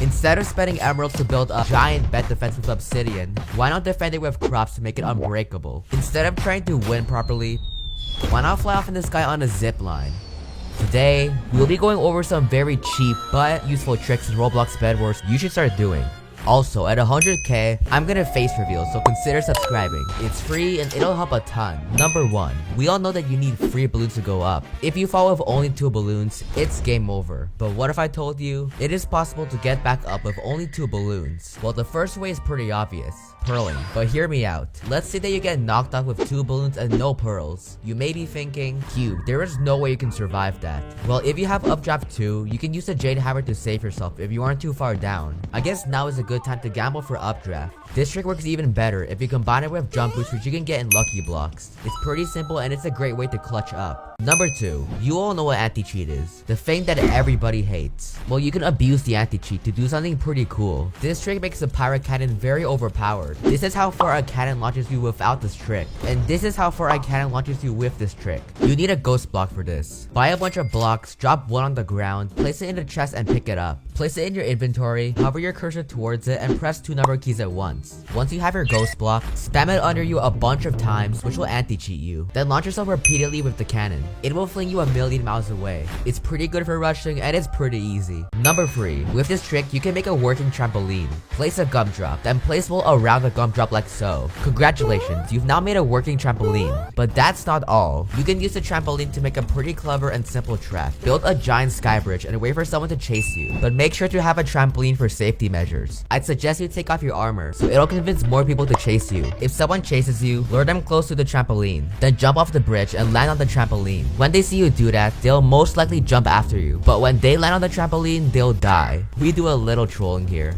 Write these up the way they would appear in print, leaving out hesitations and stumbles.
Instead of spending emeralds to build a giant bed defense with obsidian, why not defend it with crops to make it unbreakable? Instead of trying to win properly, why not fly off in the sky on a zip line? Today, we'll be going over some very cheap but useful tricks in Roblox Bedwars you should start doing. Also, at 100k, I'm gonna face reveal, so consider subscribing. It's free and it'll help a ton. Number 1. We all know that you need free balloons to go up. If you fall with only 2 balloons, it's game over. But what if I told you, it is possible to get back up with only 2 balloons? Well, the first way is pretty obvious. Pearling. But hear me out. Let's say that you get knocked off with 2 balloons and no pearls. You may be thinking, Cube, there is no way you can survive that. Well, if you have updraft 2, you can use the jade hammer to save yourself if you aren't too far down. I guess now is a good time to gamble for updraft. This trick works even better if you combine it with jump boost, which you can get in lucky blocks. It's pretty simple and it's a great way to clutch up. Number 2. You all know what anti-cheat is. The thing that everybody hates. Well, you can abuse the anti-cheat to do something pretty cool. This trick makes the pirate cannon very overpowered. This is how far a cannon launches you without this trick. And this is how far a cannon launches you with this trick. You need a ghost block for this. Buy a bunch of blocks, drop one on the ground, place it in the chest and pick it up. Place it in your inventory, hover your cursor towards it, and press 2 number keys at once. Once you have your ghost block, spam it under you a bunch of times, which will anti-cheat you. Then launch yourself repeatedly with the cannon. It will fling you a million miles away. It's pretty good for rushing and it's pretty easy. Number 3. With this trick, you can make a working trampoline. Place a gumdrop, then place wool around the gumdrop like so. Congratulations, you've now made a working trampoline. But that's not all. You can use the trampoline to make a pretty clever and simple trap. Build a giant sky bridge and wait for someone to chase you. But make sure to have a trampoline for safety measures. I'd suggest you take off your armor, so it'll convince more people to chase you. If someone chases you, lure them close to the trampoline. Then jump off the bridge and land on the trampoline. When they see you do that, they'll most likely jump after you. But when they land on the trampoline, they'll die. We do a little trolling here.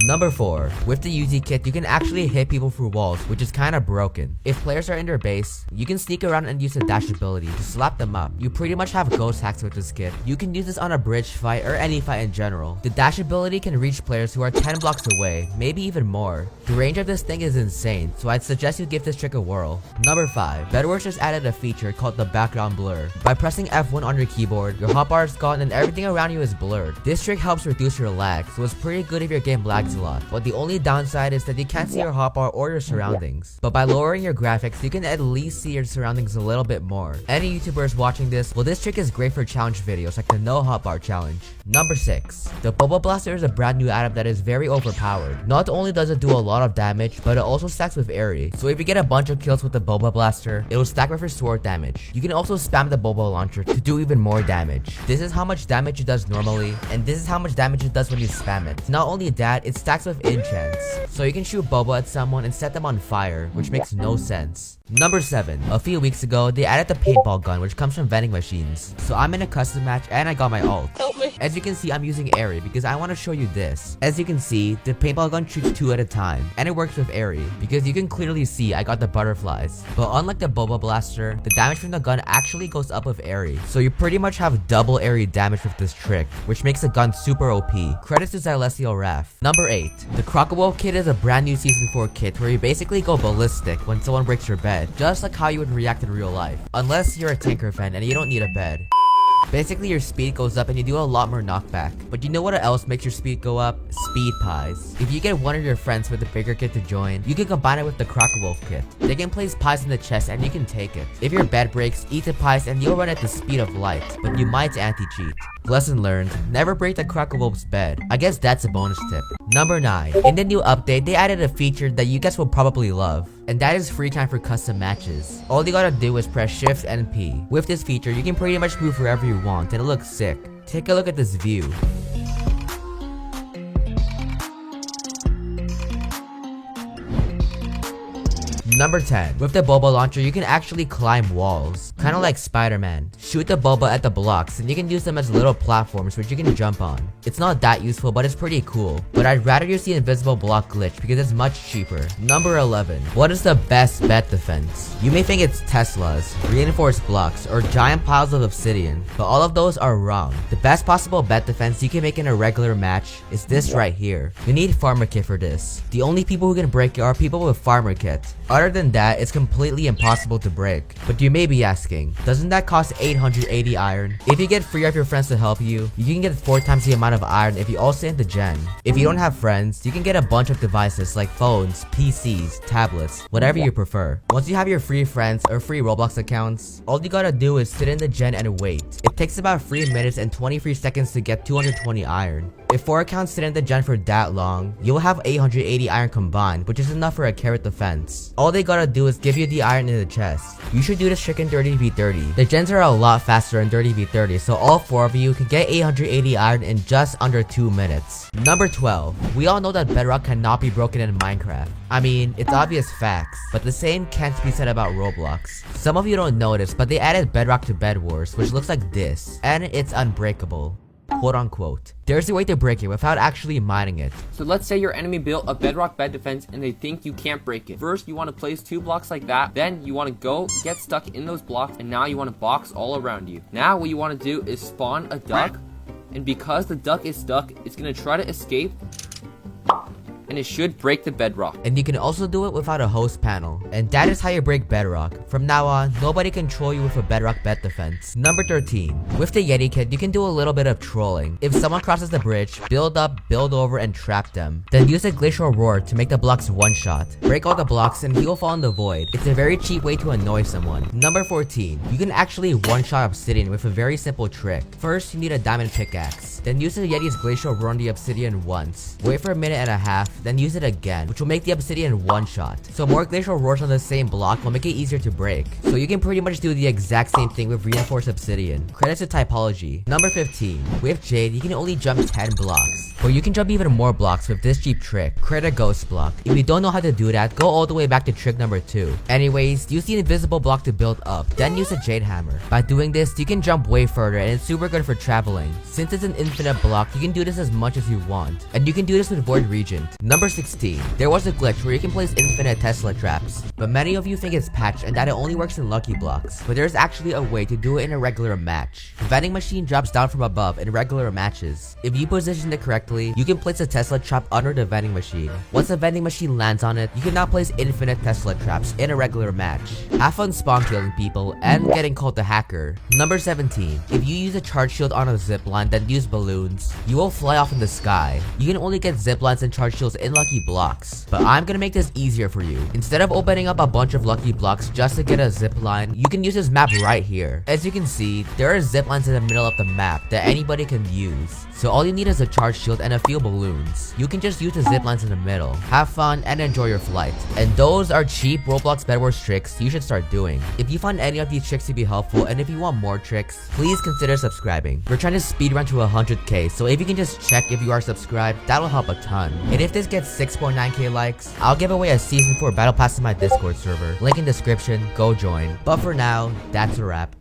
Number 4. With the UZ kit, you can actually hit people through walls, which is kinda broken. If players are in their base, you can sneak around and use the dash ability to slap them up. You pretty much have ghost hacks with this kit. You can use this on a bridge fight or any fight in general. The dash ability can reach players who are 10 blocks away, maybe even more. The range of this thing is insane, so I'd suggest you give this trick a whirl. Number 5. Bedwars just added a feature called the background blur. By pressing F1 on your keyboard, your hotbar is gone and everything around you is blurred. This trick helps reduce your lag, so it's pretty good if your game lags a lot. But the only downside is that you can't see your hotbar or your surroundings. But by lowering your graphics, you can at least see your surroundings a little bit more. Any YouTubers watching this, well, this trick is great for challenge videos like the no hotbar challenge. Number 6. The Boba Blaster is a brand new item that is very overpowered. Not only does it do a lot of damage, but it also stacks with airy. So if you get a bunch of kills with the Boba Blaster, it will stack with your sword damage. You can also spam the Boba launcher to do even more damage. This is how much damage it does normally, and this is how much damage it does when you spam it. Not only that, it stacks with enchants. So you can shoot Boba at someone and set them on fire, which makes no sense. Number 7. A few weeks ago, they added the paintball gun, which comes from vending machines. So I'm in a custom match and I got my ult. Help me. As you can see, I'm using airy because I want to show you this. As you can see, the paintball gun shoots 2 at a time, and it works with airy because you can clearly see I got the butterflies. But unlike the Boba Blaster, the damage from the gun actually goes up with airy. So you pretty much have double airy damage with this trick, which makes the gun super OP. Credits to Celestial Wrath. Number 8. The Crocodile kit is a brand new season 4 kit where you basically go ballistic when someone breaks your bed, just like how you would react in real life. Unless you're a tanker fan and you don't need a bed. Basically, your speed goes up and you do a lot more knockback. But you know what else makes your speed go up? Speed pies. If you get one of your friends with the bigger kit to join, you can combine it with the Crocodile kit. They can place pies in the chest and you can take it. If your bed breaks, eat the pies and you'll run at the speed of light, but you might anti-cheat. Lesson learned, never break the Crocodile's bed. I guess that's a bonus tip. Number 9. In the new update, they added a feature that you guys will probably love. And that is free time for custom matches. All you gotta do is press Shift and P. With this feature, you can pretty much move wherever you want and it looks sick. Take a look at this view. Number 10. With the Boba launcher, you can actually climb walls. Kinda like Spider-Man. Shoot the Boba at the blocks and you can use them as little platforms which you can jump on. It's not that useful, but it's pretty cool. But I'd rather use the invisible block glitch because it's much cheaper. Number 11. What is the best bed defense? You may think it's Teslas, reinforced blocks, or giant piles of obsidian, but all of those are wrong. The best possible bed defense you can make in a regular match is this right here. You need farmer kit for this. The only people who can break it are people with farmer kit. Other Better than that, it's completely impossible to break. But you may be asking, doesn't that cost 880 iron? If you get 3 of your friends to help you, you can get 4 times the amount of iron if you all stay in the gen. If you don't have friends, you can get a bunch of devices like phones, PCs, tablets, whatever you prefer. Once you have your free friends or free Roblox accounts, all you gotta do is sit in the gen and wait. It takes about 3 minutes and 23 seconds to get 220 iron. If 4 accounts sit in the gen for that long, you'll have 880 iron combined, which is enough for a carrot defense. All they gotta do is give you the iron in the chest. You should do this trick in 30v30. The gens are a lot faster in 30v30, so all 4 of you can get 880 iron in just under 2 minutes. Number 12. We all know that Bedrock cannot be broken in Minecraft. I mean, it's obvious facts, but the same can't be said about Roblox. Some of you don't notice, but they added Bedrock to Bedwars, which looks like this, and it's unbreakable. Quote unquote. There's a way to break it without actually mining it. So let's say your enemy built a bedrock bed defense and they think you can't break it. First, you want to place 2 blocks like that. Then you want to go get stuck in those blocks, and now you want to box all around you. Now what you want to do is spawn a duck, and because the duck is stuck, it's going to try to escape, and it should break the bedrock. And you can also do it without a host panel. And that is how you break bedrock. From now on, nobody can troll you with a bedrock bed defense. Number 13. With the Yeti kit, you can do a little bit of trolling. If someone crosses the bridge, build up, build over, and trap them. Then use a glacial roar to make the blocks one shot. Break all the blocks and he will fall in the void. It's a very cheap way to annoy someone. Number 14. You can actually one-shot obsidian with a very simple trick. First, you need a diamond pickaxe. Then use the Yeti's glacial roar on the obsidian once. Wait for a minute and a half, then use it again, which will make the obsidian one shot. So more glacial roars on the same block will make it easier to break. So you can pretty much do the exact same thing with reinforced obsidian. Credits to typology. Number 15. With Jade, you can only jump 10 blocks. But you can jump even more blocks with this cheap trick. Create a ghost block. If you don't know how to do that, go all the way back to trick number 2. Anyways, use the invisible block to build up, then use a jade hammer. By doing this, you can jump way further and it's super good for traveling. Since it's an infinite block, you can do this as much as you want. And you can do this with Void Regent. Number 16. There was a glitch where you can place infinite Tesla traps. But many of you think it's patched and that it only works in lucky blocks. But there's actually a way to do it in a regular match. The vending machine drops down from above in regular matches. If you position it correctly, you can place a Tesla trap under the vending machine. Once the vending machine lands on it, you can now place infinite Tesla traps in a regular match. Have fun spawn killing people and getting called the hacker. Number 17. If you use a charge shield on a zipline then use balloons, you will fly off in the sky. You can only get ziplines and charge shields in lucky blocks. But I'm gonna make this easier for you. Instead of opening up a bunch of lucky blocks just to get a zipline, you can use this map right here. As you can see, there are ziplines in the middle of the map that anybody can use. So all you need is a charge shield and a few balloons. You can just use the ziplines in the middle. Have fun and enjoy your flight. And those are cheap Roblox Bedwars tricks you should start doing. If you find any of these tricks to be helpful and if you want more tricks, please consider subscribing. We're trying to speedrun to 100k, so if you can just check if you are subscribed, that'll help a ton. And if this gets 6.9k likes, I'll give away a season 4 battle pass in my Discord server. Link in description, go join. But for now, that's a wrap.